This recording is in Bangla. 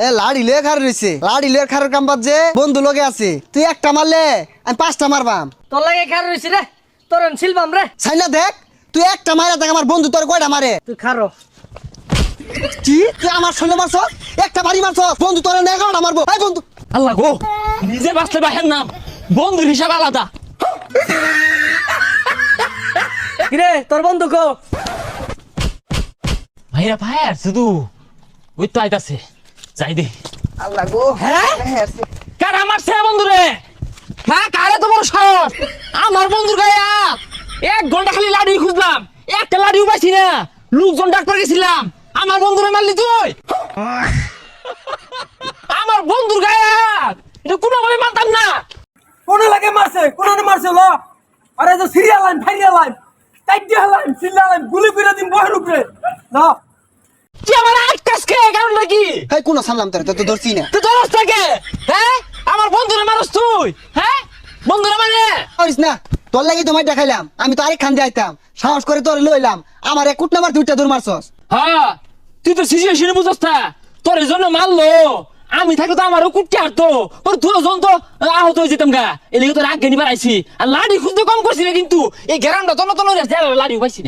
এ লাড়ি লয়ে খার রইছে লাড়ি লয়ে খারের কাম বাদ যে বন্ধু লগে আছে তুই একটা মারলে আমি পাঁচটা মারবাম তোর লাগে খার রইছি রে তোর শিলবাম রে সাইনা দেখ তুই একটা মারা দেখ আমার বন্ধু তোর কয়টা মারে তুই খারো কি তুই আমার শরীরে মারছ একটা বাড়ি মারছ বন্ধু তোর এগারোটা মারবো এই বন্ধু আল্লাহ গো নিজে বাঁচলে বাহের নাম বন্ধুর হিসাব আলাদা। কিরে তোর বন্ধু কো ভাইরা ভাইয়ার শুধু ওই তো আইতাছে যাই দে। আল্লাহ গো হ্যাঁ কার আমার সে বন্ধু রে হ্যাঁ কারে তো বড় সাহস আমার বন্ধুর গায়ে হাত। 1 ঘন্টা খালি লাড়ি খুঁজলাম একটা লাড়িও পাইছি না লোকজন ডাক্তার গেছিলাম আমার বন্ধুরে মারলি তুই আমার বন্ধুর গায়ে হাত এটা কোনোভাবে মানতাম না। কোন লাগে মারছে কোন মারছে ল আরে যে সিরিয়াল লাইন ফাইরিয়াল line tight line serial line গুলি করে দিন বহের উপরে না কি আমার আটকাস কে কারণ নাকি এই কোন সামলাম তোর তো ধরছি না তুই ধরস থাকে হ্যাঁ আমার বন্ধুরে মারস তুই হ্যাঁ বন্ধুরে মানে করিস না তোর লাগি তোমায় দেখাইলাম আমি তো আরেক খান দিয়ে আইতাম সাহস করে তোর লইলাম আমার এক কুট নাম্বার দুইটা দূর মারছস হ্যাঁ তুই তো সিচুয়েশনে বুঝছ না তোর এই জন্য মারলো আমি থাকলে তো আমারও কুটতে হারতো ওর দুজন তো আহত হয়ে যেতাম গা এদিকে তো রাগ গেনি বাড়াইছি আর লাড়ি খুঁজতে কম করছি না কিন্তু এই গ্রামটা তন্ন তন্ন লাড়িও পাইছি না